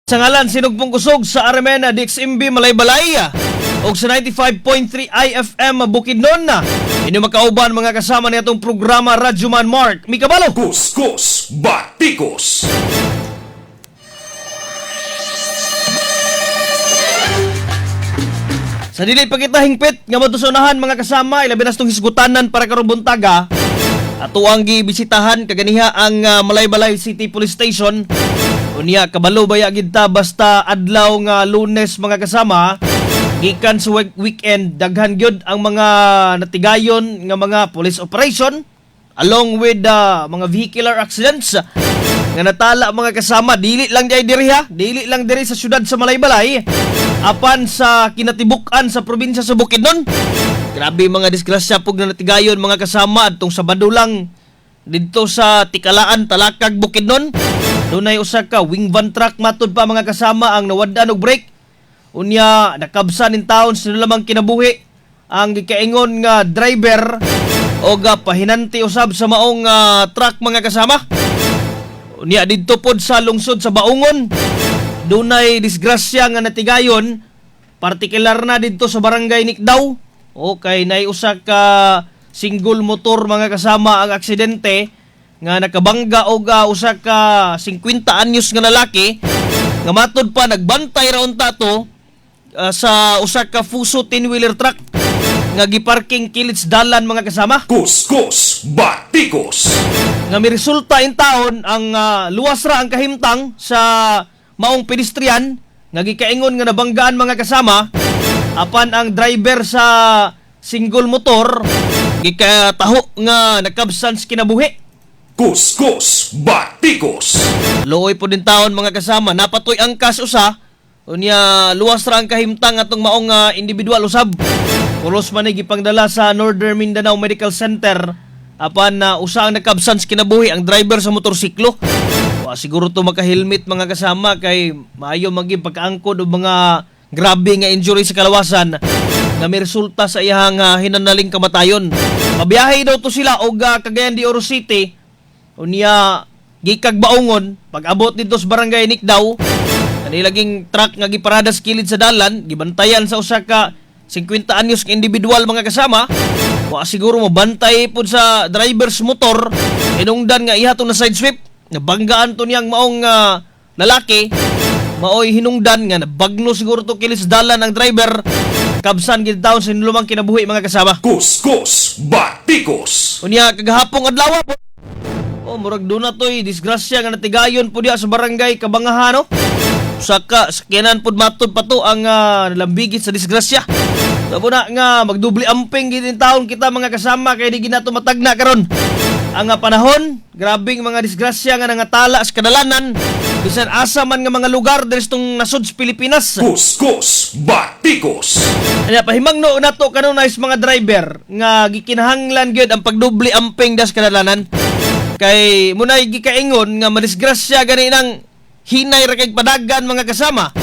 Sa ngalan Sinugbong Kusog sa Aramena DXMB Malaybalay o sa 95.3 IFM Bukidnon na ini makauban mga kasama nitong programa Radyo Man Mark Mikabalo Kuskus Batikos. sa dili pa kita hingpit nga matusunahan mga kasama ilabi na itong hisgutanan para karong buntaga ato ang gibisitahan kaganiha ang Malaybalay City Police Station. Unya kabalo baya gid ta basta adlaw nga Lunes mga kasama gikan sa weekend daghan gyud ang mga natigayon nga mga police operation along with mga vehicular accidents nga natala mga kasama dili lang diri sa syudad sa Malaybalay apan sa kinatibuk-an sa probinsya sa Bukidnon. Grabe mga disgrasya pug na natigayon mga kasama adtong Sabado lang didto sa Tikalaan, Talakag, Bukidnon. Dunay usa ka wing van truck matud pa mga kasama ang nawad-an og brake. Unya nakabsan in taon sino lamang kinabuhi ang gikaingon nga driver o pahinanti usab sa maong truck mga kasama. Unya didto pod sa lungsod sa Baungon dunay disgrasya nga natigayon partikular na didto sa barangay Nikdaw. Okay, nay usa ka single motor mga kasama ang aksidente nga nakabangga og usa ka 50 anyos nga lalaki nga matud pa nagbantay ra unta to sa usa ka Fuso 10-wheeler truck nga giparking kilid sa dalan mga kasama. Kuskus Batikos. Nga miresulta in taon ang luwas ra ang kahimtang sa maong pedestrian nga gikaingon nga nabanggaan mga kasama apan ang driver sa single motor gikataho nga nakabsan sa kinabuhi. Kuskus Batikos. Luoy po din taon mga kasama napatoy ang kas usa unya luwas ra ang kahimtang atong maong individual usab. Pulos man gipangdala sa Northern Mindanao Medical Center apan usa ang nakabsan sa kinabuhi ang driver sa motorsiklo. Siguro to maka-helmet mga kasama kay maayo maging pagkaangkod og mga grabe nga injury sa kalawasan na may resulta sa iyang hinanaling kamatayon. Mabiyahe daw to sila og Cagayan de Oro City. Unya gikag Baungon pag-abot dito sa barangay Nikdaw kanilaging truck nga giparada sa kilid sa dalan gibantayan sa usa ka 50 anyos ka individual mga kasama. Wa siguro mabantay pud sa driver's motor inungdan nga iha tong na side sweep nabanggaan to niyang maong lalaki maoy hinungdan nga nabagno siguro to kilid sa dalan ang driver kabsan gid taon sa inulumang kinabuhi mga kasama. Kuskus Batikos. Unya kagahapong adlaw po murag doon na to'y disgrasya nga natigayon po diya sa barangay Kabangahan, no? Saka, sakyanan po matod pa to ang nalambigit sa disgrasya. Sabo na nga, magdubli amping gitin taon kita mga kasama kaya di ginato matagna karon. Ang panahon, grabing mga disgrasya nga nangatala sa kadalanan. Bisan asa man nga mga lugar dahil itong nasod sa Pilipinas. Kuskus Batikos. Kaya pahimangno na to kanunay mga driver nga gikinahanglan gyud ang pagdubli amping das kadalanan. Kay munay gikaingon nga madisgrasya gani nang hinay ra kay padagan mga kasama.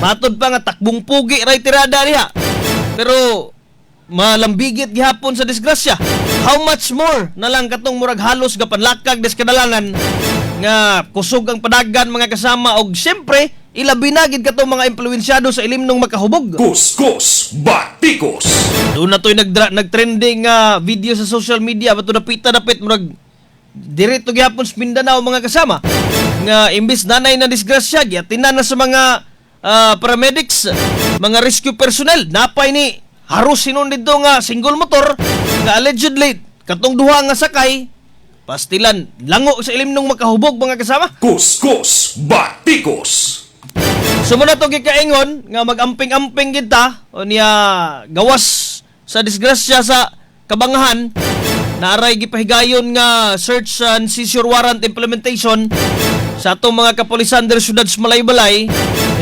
Matod pa nga takbong pugi ra tirada niya. Pero malambigit gihapon sa disgrasya. How much more na lang katong murag halos gapanlakag des kadalanan nga kusog ang padagan mga kasama og syempre ilabi na gid katong mga impluwensyado sa ilimnong makahubog. Kuskus Batikos. Doon na to'y nagtrending video sa social media bato dapit murag direto gyapon sa Mindanao mga kasama nga imbis nanay na disgrasya giatinan na sa mga paramedics mga rescue personnel napay ni haros sinon dito nga single motor nga allegedly katong duha nga sakay pastilan lango sa ilimnong makahubog mga kasama. Kuskus Batikos. Sumuna to gikaingon nga magamping-amping kita o niya gawas sa disgrasya sa Kabangahan. Naaray gipahigayon nga search and seizure warrant implementation sa atong mga kapulisan der syudad sa Malaybalay.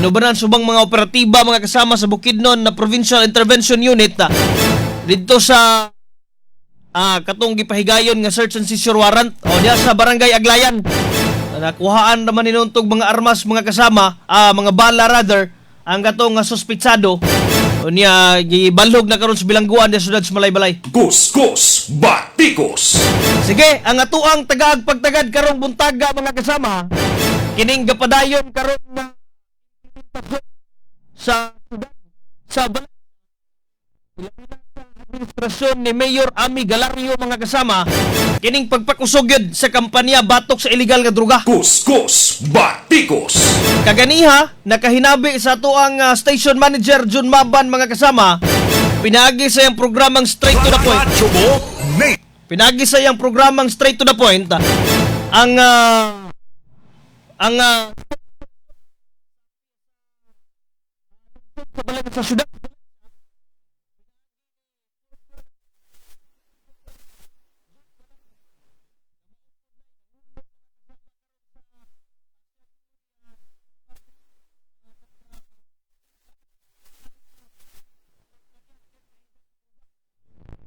Inubanan subang mga operatiba mga kasama sa Bukidnon na Provincial Intervention Unit dito sa katong gipahigayon nga search and seizure warrant o diya sa Barangay Aglayan. Nakuhaan naman ninuntog mga armas mga kasama, mga bala rather, ang katong suspitsado. Unya gibalhog na karon sa bilangguan sa syudad sa Malaybalay. Kuskus Batikos. Sige, ang atuang tagaag pagtagad karong buntaga mga kasama, kining gapadayon karon sa administrasyon ni Mayor Ami Galario mga kasama kining pagpakusog yun sa kampanya batok sa illegal nga droga. Kuskus Batikos. Kaganiha nakahinabi sa tuang station manager Jun Maban mga kasama, pinagi sa iyang programang straight to the point. Pinagi sa iyang programang straight to the point ang sa balay sa syudad.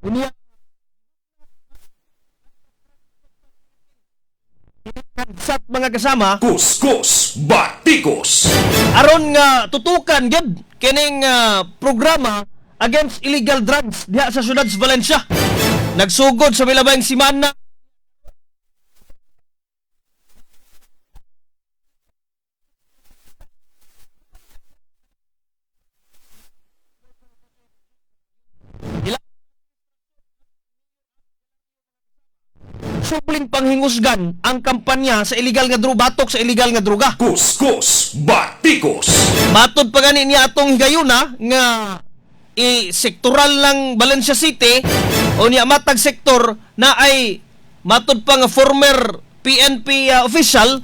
Unya kansat mga kasama Kuskus Batikos. aron nga tutukan gyud kining programa against illegal drugs diha sa syudad sa Valencia. Nagsugod sa milabayng simana subling panghingusgan ang kampanya sa illegal nga batok sa illegal nga droga. Kuskus Batikos. Matod pa gani niya atong higayuna nga sektoral lang Valencia City o niya matag sektor na ay matod pa nga former PNP official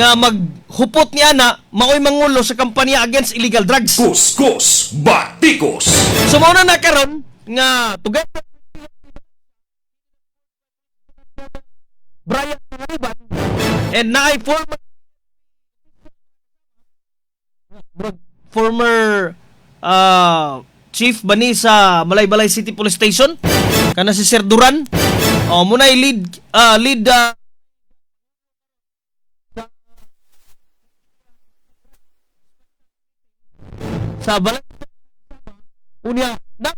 nga maghupot niya na maoy mangulo sa kampanya against illegal drugs. Kuskus Batikos. So mao na karon nga tugay Brian Pangariban and naay former chief bani sa Malaybalay City Police Station kana si Sir Duran munay lead sa balay unya na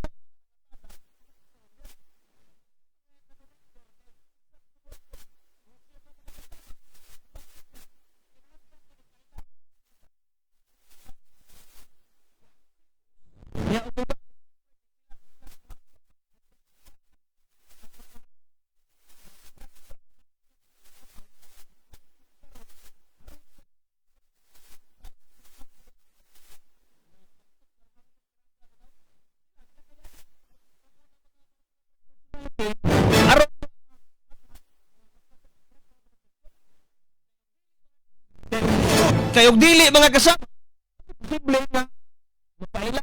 aron kayog dili mga kasama posible na mapaila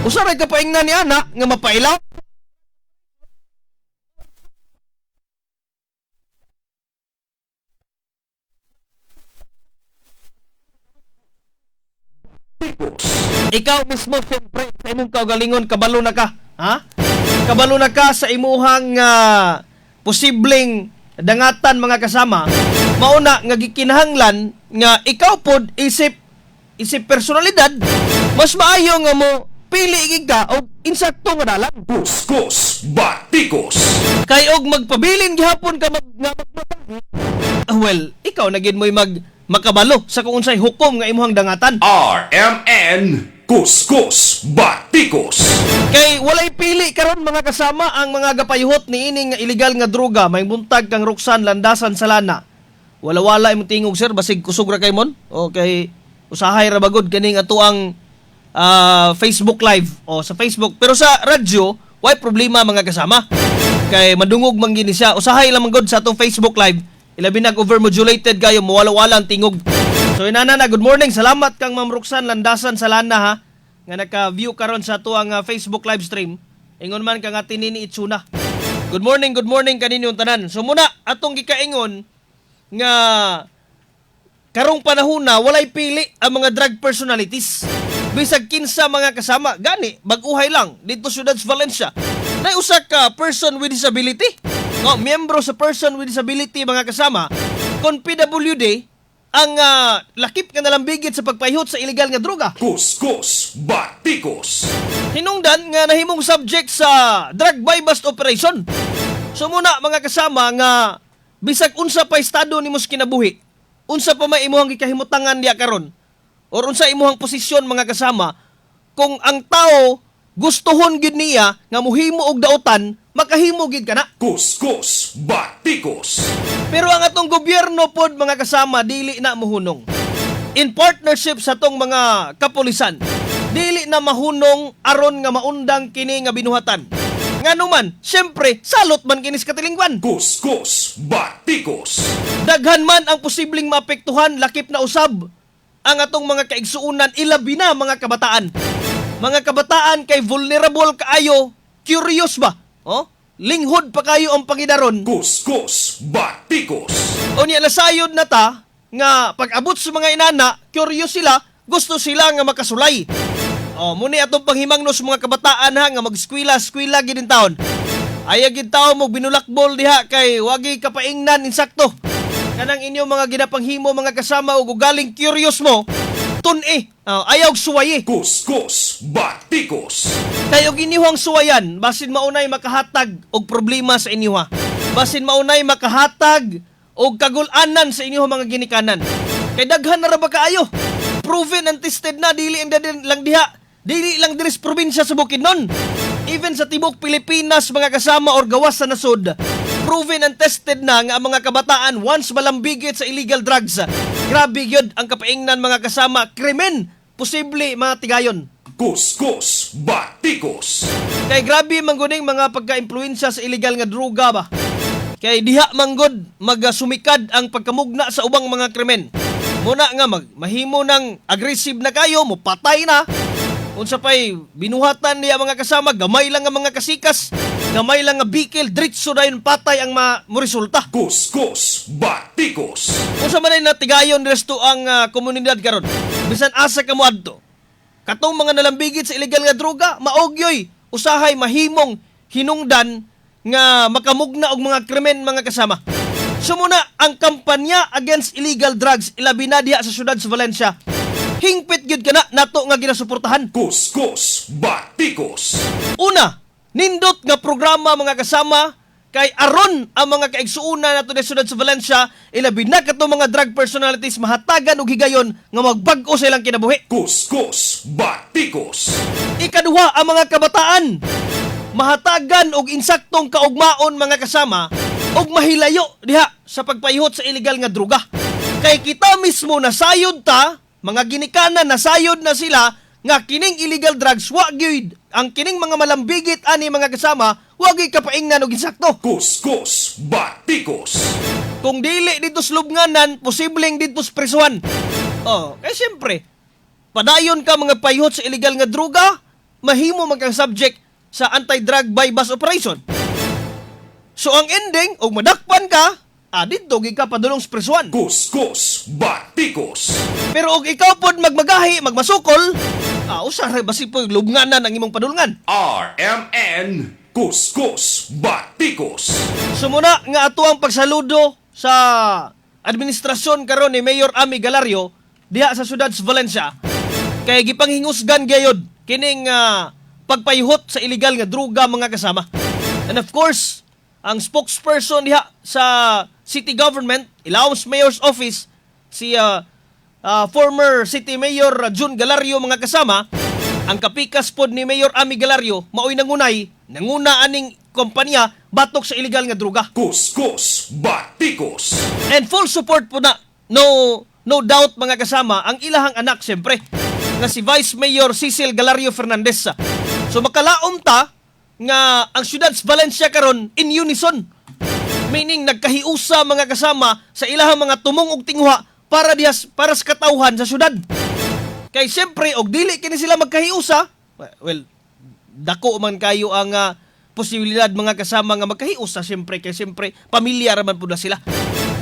usaray ka paingnan ni ana nga mapailaw ikaw mismo siyempre sa imong kaugalingon kabalo na ka ha kabalo na ka sa imuhang posibleng dangatan mga kasama mauna nga gikinahanglan nga ikaw pod isip personalidad mas maayo nga mo pili ka og insakto nga dalan. Kuskus Batikos. Kay og magpabilin gihapon ka well, ikaw na gid mo'y makabalo sa kung unsay hukom nga imuhang dangatan. RMN Kuskus Batikos. Kay walay pili karon mga kasama ang mga gapayuhot ni ining nga illegal nga droga may buntag kang Roxanne landasan sa lana. Wala-wala imong tingog sir basig kusog ra kay mon. Okay, usahay ra bagod kaning atuang Facebook Live o sa Facebook. Pero sa radyo, why problema mga kasama? Kay madungog man gini siya. Usahay lang man gud sa atong Facebook Live. Ilabi nag overmodulated kayo, mawala-wala ang tingog. So inana na, good morning. Salamat kang Ma'am Roxanne Landasan sa lana ha. Nga naka-view karon sa atuang Facebook live stream. Ingon man kang atinini itsuna. Good morning kaninyong tanan. So muna atong gikaingon nga karong panahon na walay pili ang mga drug personalities. Bisag kinsa mga kasama gani baguhay lang dito sa Valencia. Na usa ka person with disability. No, miyembro sa person with disability mga kasama, kon PWD ang lakip nga nalambigit sa pagpahiyot sa illegal nga droga. Kuskus Batikos. Hinungdan nga nahimong subject sa drug buy bust operation. So muna mga kasama nga bisag unsa pa estado nimo kinabuhi, unsa pa may imuhang gikahimutangan diya karon, or unsa imuhang posisyon mga kasama, kung ang tao gustuhon gid niya nga muhimo og daotan, makahimo gid kana. Kuskus Batikos. Pero ang atong gobyerno pod mga kasama dili na mohunong. In partnership sa tong mga kapulisan, dili na mahunong aron nga maundang kini nga binuhatan. Nganuman, syempre, salot man kini sa katilingban. Kuskus Batikos. Daghan man ang posibleng maapektuhan lakip na usab ang atong mga kaigsuunan, ilabi na mga kabataan. Mga kabataan kay vulnerable kaayo, curious ba? Oh? Linghod pa kayo ang pangidaron. Kuskus Batikos. O niya nasayod na ta nga pag-abot sa mga inana, curious sila, gusto sila nga makasulay. O muni atong panghimangno sa mga kabataan ha nga mag-eskwela gid taon. Aya gid taon mo binulakbol diha kay wagi kapaingnan insakto. Kanang inyo mga ginapanghimo mga kasama ug galing curious mo, tun-e, ayaw suwaye. Kuskus Batikos. Kayo ginyuhang suwayan, basin maunay makahatag og problema sa inyo ha. Basin maunay makahatag og kagul-anan sa inyo mga ginikanan. Kay daghan na ra ba kaayo? Proven and tested na, dili lang diha. Dili lang diri sa probinsya sa Bukidnon. Even sa tibok Pilipinas mga kasama or gawas sa nasod. Proven and tested na nga ang mga kabataan once malambigit sa illegal drugs. Grabe yun ang kapaingnan mga kasama. Krimen, posible mga tigayon. Kuskus Batikos. Kay grabe mangguning mga pagka-impluensya sa illegal nga droga ba. Kay diha manggod magasumikad ang pagkamugna sa ubang mga krimen. Muna nga mahimo ng aggressive na kayo, mo patay na. Unsa pay binuhatan niya mga kasama, gamay lang ang mga kasikas, gamay lang nga bikil, diretso na yun patay ang resulta. Kuskus Batikos. Unsa man ay natigayon resto ang komunidad karon. Bisan asa ka mo adto. Katong mga nalambigit sa illegal nga droga, maogyoy, usahay mahimong hinungdan nga makamugna og mga krimen mga kasama. Sumuna ang kampanya against illegal drugs ilabi na diha sa syudad sa Valencia. Hingpit gyud kana nato nga ginasuportahan. Kuskus Batikos. Una, nindot nga programa mga kasama kay aron ang mga kaigsuuna nato sa syudad sa Valencia ilabi na kato mga drug personalities mahatagan og higayon nga magbag-o sa ilang kinabuhi. Kuskus Batikos. Ikaduha, ang mga kabataan mahatagan og insaktong kaugmaon mga kasama og mahilayo diha sa pagpahihot sa illegal nga droga. Kay kita mismo nasayod ta, mga ginikanan nasayod na sila nga kining illegal drugs wa gyud ang kining mga malambigit ani mga kasama wa gyud kapaingnan og insakto. Kuskus Batikos. Kung dili dito sa lubnganan, posibleng dito sa prisuhan. Kay siyempre, padayon ka mga pahihot sa illegal nga droga, mahimo man kang subject sa anti-drug buy bust operation. So ang ending, og madakpan ka, dito gid ka padulong sa prisuhan. Kuskus Batikos. Pero og ikaw pod magmagahi, magmasukol, usahay basi po lubnganan ang imong padulungan. RMN Kuskus Batikos. Sumuna nga ato ang pagsaludo sa administrasyon karon ni Mayor Ami Galario diha sa syudad sa Valencia. Kay gipanghingusgan gayod kining pagpayhot sa illegal nga droga mga kasama. And of course, ang spokesperson diha sa city government, Ilaw's Mayor's Office, si former City Mayor Jun Galario mga kasama, ang kapikas pod ni Mayor Ami Galario, maoy nanguna aning kompanya batok sa illegal nga droga. Kuskus Batikos. And full support po na, no doubt mga kasama, ang ilahang anak siyempre, nga si Vice Mayor Cecil Galario Fernandez. So makalaom ta nga ang syudad sa Valencia karon in unison. Meaning nagkahiusa mga kasama sa ilahang mga tumong og tinguha para sa katawhan sa syudad. Kay siyempre og dili kini sila magkahiusa, well, dako man kayo ang posibilidad mga kasama nga magkahiusa siyempre kay siyempre pamilya raman pud na sila.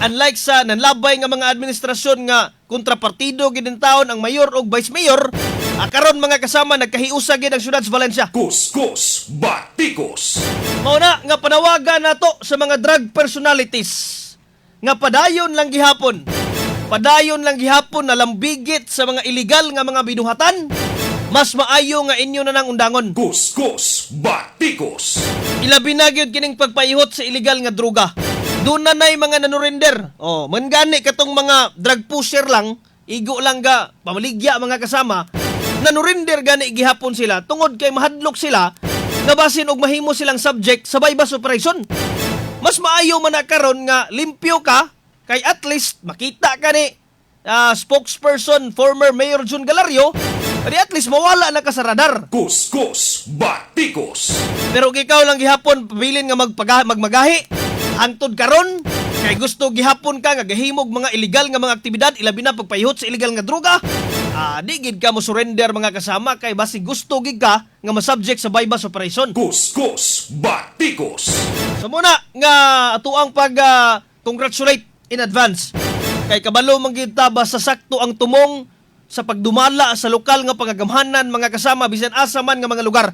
Unlike sa nanlabay nga mga administrasyon nga kontrapartido gid taon ang mayor og vice mayor, karon mga kasama nagkahiusa gid ang syudad sa Valencia. Kuskus Batikos. Mauna nga panawagan nato sa mga drug personalities nga padayon lang gihapon. Padayon lang gihapon na lambigit sa mga illegal nga mga binuhatan. Mas maayo nga inyo na nang undangon. Kuskus Batikos. Ilabi na gyud kining pagpaihot sa illegal nga droga. Doon na nay mga nanurinder. Mangani katong mga drug pusher lang, igo lang ga pamaligya mga kasama. Nanurinder gani gihapon sila tungod kay mahadlok sila nga basin og mahimo silang subject sa bypass operation. Mas maayo man na karon nga limpyo ka kay at least makita ka ni spokesperson former Mayor Jun Galario, di at least mawala na ka sa radar. Kuskus Batikos. Pero ikaw lang gihapon pabilin nga magmagahi. Hangtod karon kay gusto gihapon ka nga gahimog mga illegal nga mga aktibidad, ilabi na pagpahihot sa illegal nga droga. Di gid ka mo surrender mga kasama kay basi gusto gid ka nga ma-subject sa bypass operation. Kuskus Batikos. So muna nga atuang pag congratulate in advance kay kabalo man gid ta ba sa sakto ang tumong sa pagdumala sa lokal nga pagagamhanan mga kasama bisan asa man nga mga lugar.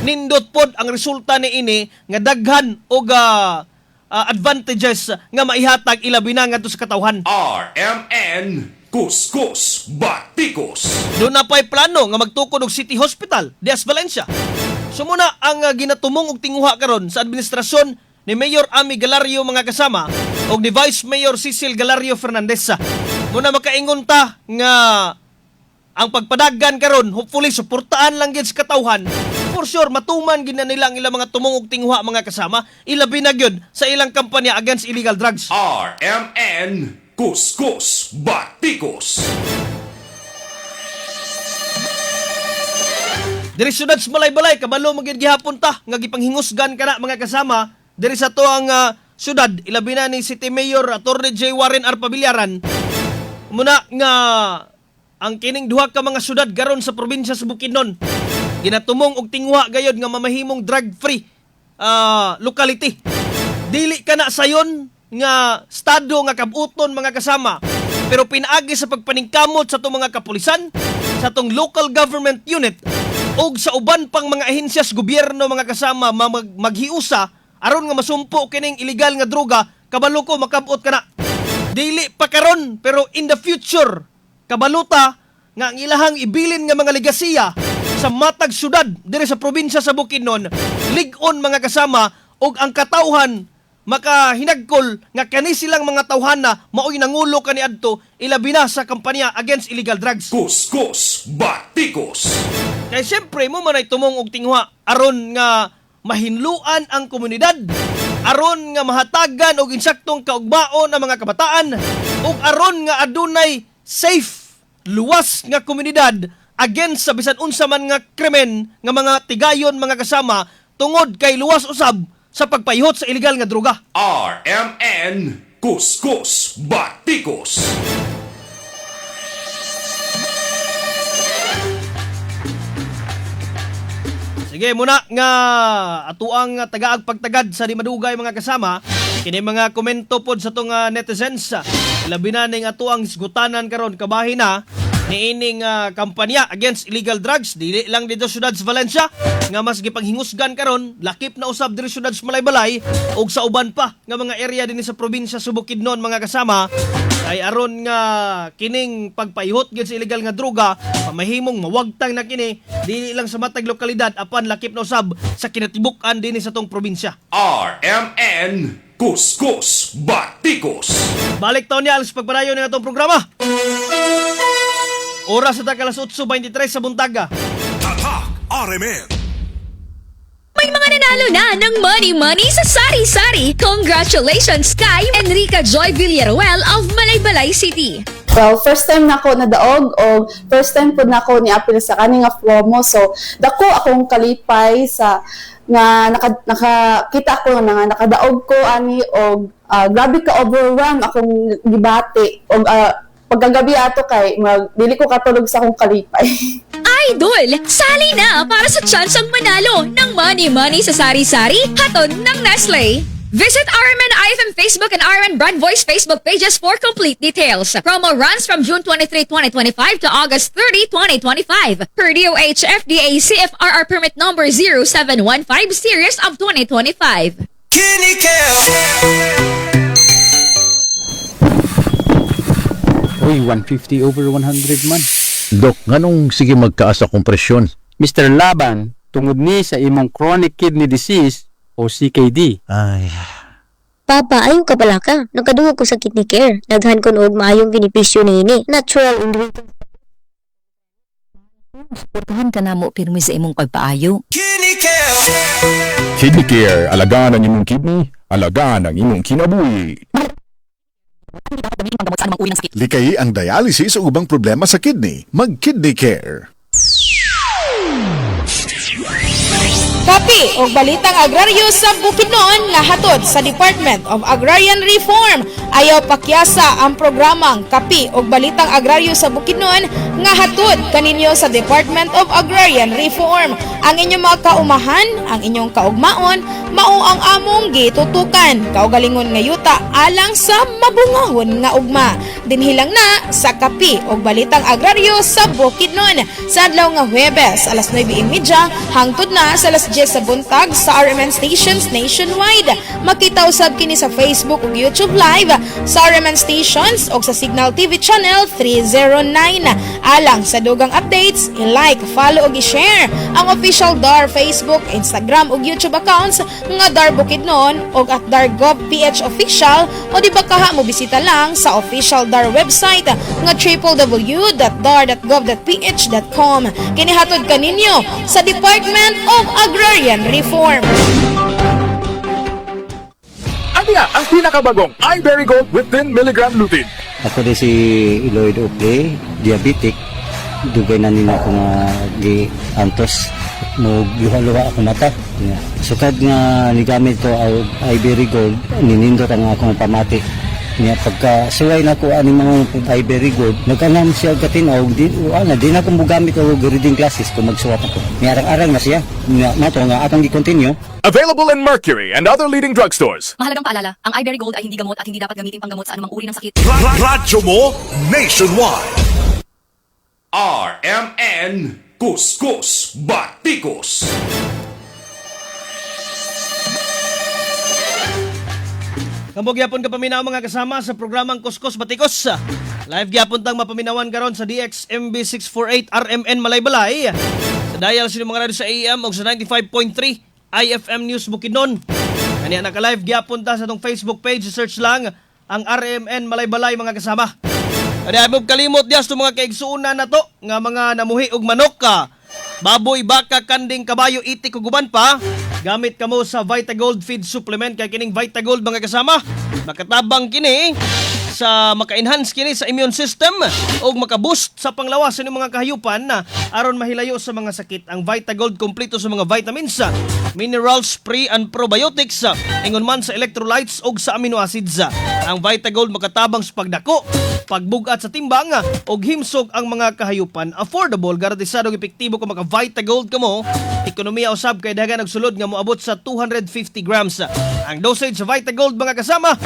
Nindot pod ang resulta ni ini nga daghan og advantages nga maihatag ilabi na ngadto sa katawhan. RMN Kuskus Batikos. Doon na pa'y plano nga magtukod og City Hospital Diaz Valencia. Sumuna ang ginatumong og tinguha karon sa administrasyon ni Mayor Ami Galario mga kasama og ni Vice Mayor Cecil Galario Fernandez. Muna makaingon ta nga ang pagpadagan karon hopefully suportaan lang gyud sa katawhan. For sure matuman gid na nila ang ilang mga tumong og tinguha mga kasama, ilabi na gyud sa ilang kampanya against illegal drugs. RMN Kuskus Batikos. Diri syudad sa Balay-Balay kabalo magid gihapon ta nga gipanghingusgan kana mga kasama diri sa tuang syudad ilabi na ni City Mayor Atty. J. Warren R. Pabillaran. Muna nga ang kining duha ka mga syudad garon sa probinsya sa Bukidnon ginatumong og tingwa gayod nga mamahimong drug-free locality. Dili kana sayon nga estado nga kabuton mga kasama, pero pinaagi sa pagpaningkamot sa itong mga kapulisan, sa itong local government unit o sa uban pang mga ahensyas gobyerno mga kasama maghiusa aron nga masumpo kining illegal nga droga, kabalo ko makabot kana. Dili pa karon pero in the future kabaluta nga ang ilahang ibilin nga mga legasiya sa matag syudad diri sa probinsya sa Bukidnon, lig-on mga kasama og ang katawhan makahinagkol nga kani silang mga tawhana maoy nangulo kaniadto ilabi na sa kampanya against illegal drugs. Kuskus Batikos. Kay siyempre mo man ay tumong og tinguha aron nga mahinluan ang komunidad, aron nga mahatagan og insaktong kaugmaon ang mga kabataan, ug aron nga adunay safe, luwas nga komunidad against sa bisan unsa man nga krimen nga mga tigayon mga kasama tungod kay luwas usab sa pagpaihot sa illegal nga droga. RMN Kuskus Batikos. Sige muna nga atuang tagaag pagtagad sa di madugay mga kasama kini mga komento pod sa tong netizens. Labi na ning atuang isgutanan karon kabahin na ni ining kampanya against illegal drugs dili lang dito syudad sa Valencia nga mas gipanghingusgan karon lakip na usab diri syudad sa Balay-Balay ug sa uban pa nga mga area dinhi sa probinsya sa Bukidnon mga kasama ay aron nga kining pagpaihot gyud sa illegal nga droga pamahimong mawagtang na kini dili lang sa matag lokalidad apan lakip na usab sa kinatibuk-an dinhi sa tong probinsya. RMN Kuskus Batikos. Balik taon niya alas pagpadayon ng atong programa. Oras sa takalas 8:23 sa buntaga. Tatak RMN. May mga nanalo na ng money sa sari-sari. Congratulations kay Enrica Joy Villaruel of Balay-Balay City. Well, first time na ako nadaog o first time po na ako ni-appeal sa kaning nga FWOMO. So, dako akong kalipay sa nga nakita ko na nga nakadaog ko ani og grabe ka overwhelm akong gibati og pagkagabi ato kay dili ko katulog sa akong kalipay. Idol, sali na para sa tsansang manalo ng money sa sari-sari hatod ng Nestle. Visit RMN IFM Facebook and RMN Brand Voice Facebook pages for complete details. Promo runs from June 23, 2025 to August 30, 2025. Per DOH FDA CFRR permit number 0715 series of 2025. Uy, 150 over 100 man. Dok, nganong sige magtaas akong presyon? Mr. Laban, tungod ni sa imong chronic kidney disease o CKD. Ay, Papa, ayaw ka pala ka. Nagkadungog ko sa kidney care. Daghan ko noog maayong benepisyo ni ini. Natural ingredient. Suportahan ka na mo pirmi sa imong pagpaayo. Kidney Care, alagaan ang imong kidney, alagaan ang imong kinabuhi. Likay ang dialysis o ubang problema sa kidney. Mag-Kidney Care. Kapi o balitang agraryo sa Bukidnon nga hatod sa Department of Agrarian Reform. Ayaw pakyasa ang programang Kapi o balitang agraryo sa Bukidnon nga hatod kaninyo sa Department of Agrarian Reform. Ang inyong mga kaumahan, ang inyong kaugmaon, mao ang among gitutukan. Kaugalingon nga yuta alang sa mabungahon nga ugma. Dinhilang na sa Kapi o balitang agraryo sa Bukidnon sa adlaw nga Huwebes alas 9:30 hangtod na sa alas 10 sa buntag sa RMN stations nationwide. Makita usab kini sa Facebook ug YouTube Live sa RMN stations o sa Signal TV channel 309. Alang sa dugang updates, i-like, follow ug i-share ang official DAR Facebook, Instagram ug YouTube accounts nga DAR Bukidnon ug at DAR GovPH official o di ba kaha mo bisita lang sa official DAR website nga www.dar.gov.ph.com. Kinihatod kaninyo sa Department of Agrarian Reform. Aniya ang pinakabagong iBerry Gold with 10 mg lutein. Ako di si Eloyd Ople, diabetic. Dugay na nila ako nga di antos. Mo luha-luha ako mata. Sukad nga nigamit ko ang iBerry Gold, ninindot ang akong pamati. Niya pagka suway na ko ani mga iBerry Gold, nagkanam siya katinaw di na ko mogamit og reading classes ko magsuwat ako. Niya arang-arang na siya. Niya mato nga atong gi-continue. Available in Mercury and other leading drugstores. Mahalagang paalala, ang iBerry Gold ay hindi gamot at hindi dapat gamitin panggamot sa anumang uri ng sakit. Radyo mo nationwide. RMN Kuskus Batikos. Kambog gyapon ka paminaw mga kasama sa programang Kuskus Batikos. Live gyapon tang mapaminawan karon sa DXMB 648 RMN Malaybalay. Sa dial sino mga radio sa AM o sa 95.3 IFM News Bukidnon. Kaniya naka-live gyapon ta sa tong Facebook page, search lang ang RMN Malaybalay mga kasama. Kaya abog kalimot dias to mga kaigsuuna na to nga mga namuhi og manok ka. Baboy, baka, kanding, kabayo, itik ug uban pa. Gamit kamo sa Vitagold Feed Supplement kay kining Vitagold mga kasama. Makatabang kini sa maka-enhance kini sa immune system o maka-boost sa panglawas sa mga kahayupan na aron mahilayo sa mga sakit. Ang Vitagold kompleto sa mga vitamins, minerals, pre and probiotics, ingon man sa electrolytes o sa amino acids. Ang Vitagold makatabang sa pagdako, pagbugat sa timbang o himsog ang mga kahayupan. Affordable, garantisado epektibo kung maka-Vitagold kamo. Ekonomiya usab kay dagan nagsulod nga moabot sa 250 grams. Ang dosage sa Vitagold mga kasama,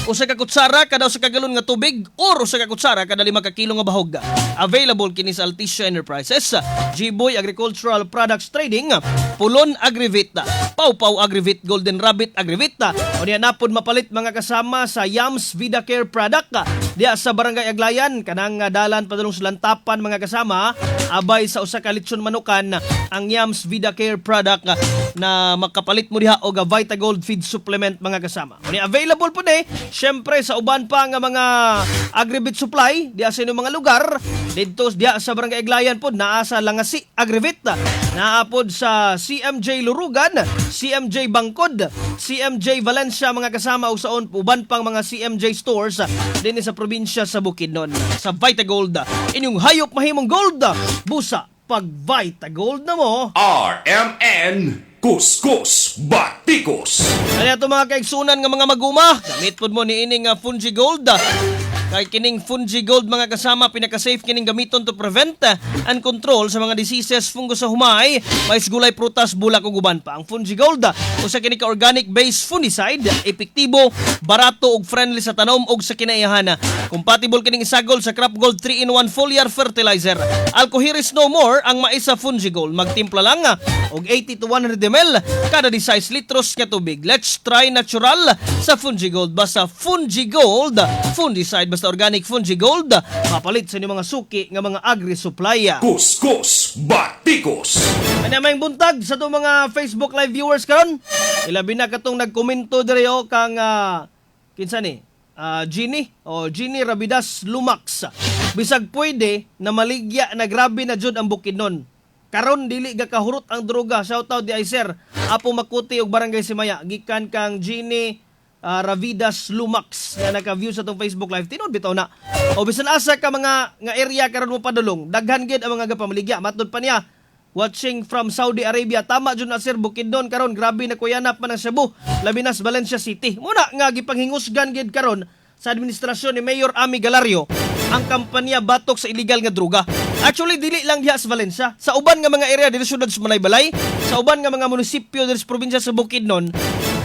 usa ka kutsara kada usa ka galon nga tubig or usa ka kutsara kada 5 ka kilo nga bahog. Available kini sa Altisio Enterprises, G-Boy Agricultural Products Trading, Pulon Agrivita, Pau Agrivit, Golden Rabbit Agrivita. O niya napod mapalit mga kasama sa Yams Vida Care Product diya sa Barangay Aglayan, kanang dalan padulong Sulantapan mga kasama. Abay sa usa ka litson manukan ang Yams Vida Care Product na makapalit mo diha og Vitagold Feed Supplement mga kasama. O niya available po syempre sa uban pa nga mga Agribit supply diya sa inyong mga lugar. Dito diya sa Barangay Aglayan po naa sa Langasi Agribit, naapod sa CMJ Lurugan, CMJ Bangkod, CMJ Valencia mga kasama ug sa uban pang mga CMJ stores din sa probinsya sa Bukidnon. Sa Vitagold, inyong hayop mahimong gold, busa pag Vitagold na mo. RMN Kuskus Batikos. Kaya ito mga kaigsunan nga mga maguma, gamit po mo ni ining Fungi Gold. Kay kining Fungi Gold mga kasama pinaka-safe kining gamiton to prevent and control sa mga diseases, fungus sa humay, mais gulay, prutas, bulak ug uban pa. Ang Fungi Gold usa kini ka organic based fungicide, epektibo, barato ug friendly sa tanom ug sa kinaiyahan. Compatible kining isagol sa Crop Gold 3-in-1 foliar fertilizer. Alcoheris no more ang mais sa Fungi Gold. Magtimpla lang og 80 to 100 ml kada 16 litros nga tubig. Let's try natural sa Fungi Gold. Basta Fungi Gold, fungicide, basta organic Fungi Gold, mapalit sa inyong mga suki nga mga agri-supply. Kuskus Batikos. Ano may buntag sa itong mga Facebook Live viewers karon? Ilabi na katong nagkomento diri o kang kinsa ni? Ginny Rabidas Lumax. Bisag pwede na maligya na grabe na jud ang Bukidnon. Karon dili gakahurot ang droga. Shoutout di ay sir. Apo Makuti og Barangay Simaya. Gikan kang Ginny Ravidas Lumax na naka-view sa itong Facebook Live. Tinod bitaw na. O bisan asa ka mga nga area karon mo padulong. Daghan gid ang mga gapamaligya. Matod pa niya. Watching from Saudi Arabia. Tama dyan na sir, Bukidnon karon. Grabe na kuyanap man ang Cebu. Labinas Valencia City. Muna nga gipanghingusgan gid karon sa administrasyon ni Mayor Ami Galario ang kampanya batok sa illegal nga droga. Actually, dili lang diha sa Valencia. Sa uban nga mga area dili syudad sa Malaybalay, sa uban nga mga munisipyo dili sa probinsya sa Bukidnon,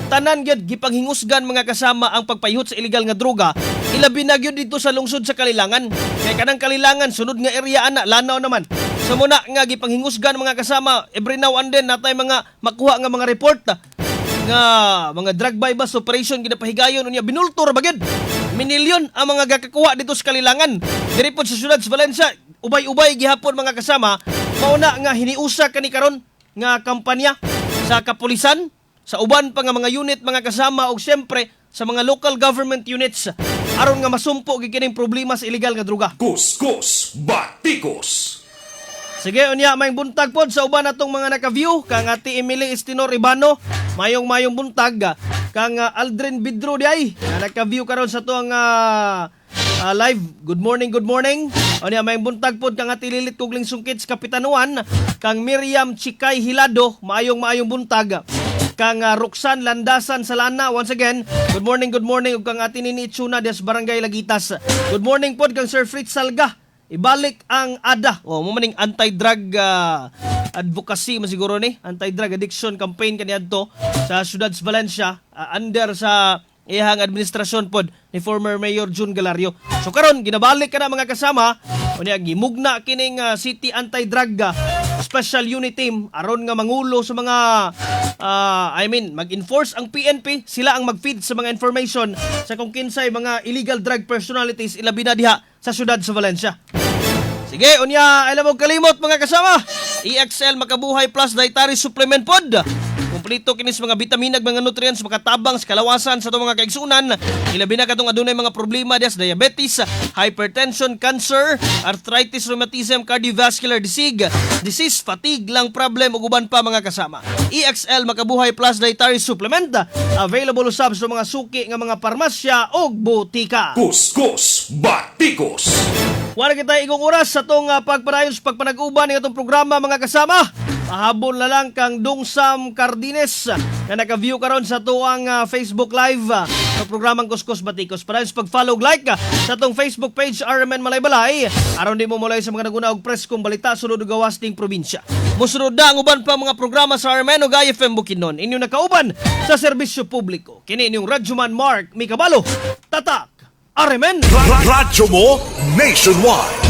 tanan gyud gipanghingusgan mga kasama ang pagpayhot sa illegal nga droga. Ilabi na gyud dito sa lungsod sa Kalilangan. Kay kanang Kalilangan sunod nga area ana lanaw naman. So muna nga gipanghingusgan mga kasama, every now and then natay mga makuha nga mga report nga mga drug bypass operation ginapahigayon unya binultor bagid. Minilyon ang mga gakakuha dito sa Kalilangan. Diri pod sa syudad sa Valencia, ubay-ubay gihapon mga kasama, mauna nga hiniusa kani karon nga kampanya sa kapulisan, sa uban pa nga mga unit mga kasama ug siyempre sa mga local government units aron nga masumpo gikining problema sa illegal nga droga. Kuskus Batikos. Sige, unya may buntag pod sa uban natong mga naka-view kang Ate Emily Estinor Ibano, mayong buntag kang Aldrin Bidro di ay na naka-view karon sa tuang live. Good morning. Unya may buntag pod kang Ate Lilit Kugling Sungkit sa Kapitanuan, kang Miriam Chikay Hilado, mayong buntag. Kang Roxanne Landasan Salana, once again, good morning ug kang Ate Nini Itsuna des Barangay Lagitas. Good morning pod kang Sir Fritz Salga. Ibalik ang ADA. Mo maning anti-drug advocacy masiguro ni, anti-drug addiction campaign kaniadto sa Ciudad Valencia under sa ihang administrasyon pod ni former Mayor June Galario. So karon ginabalik ka na mga kasama, unya gimugna kining City Anti-Drug Special Unit Team aron nga mangulo sa mga mag-enforce ang PNP, sila ang mag-feed sa mga information sa kung kinsay mga illegal drug personalities ilabi na diha sa syudad sa Valencia. Sige, unya, alam mo kalimot mga kasama, EXL Makabuhay Plus Dietary Supplement Pod. Kompleto kinis mga bitaminag, mga nutrients, makatabang sa kalawasan sa itong mga kaigsunan. Ilabi na katong adunay mga problema dias diabetes, hypertension, cancer, arthritis, rheumatism, cardiovascular disease, fatigue lang problem ug uban pa mga kasama. EXL Makabuhay Plus Dietary Supplement available usab sa mga suki nga mga parmasya ug butika. Kuskus Batikos. Wala kita igong oras sa itong pagpadayon sa pagpanag-uban ng itong programa mga kasama. Pahabol na lang kang Dungsam Cardines na naka-view karon sa tuang Facebook Live sa programang Kuskus Batikos. Padayon sa pag-follow like sa itong Facebook page RMN Malaybalay aron di mo mulay sa mga naguna og preskong balita sunod ug gawas ding probinsya. Musunod na ang uban pa mga programa sa RMN ug IFM Bukidnon. Inyo nakauban sa serbisyo publiko. Kini inyong Radyoman Mark Mikabalo. Tatak! RMN! Radyo mo nationwide.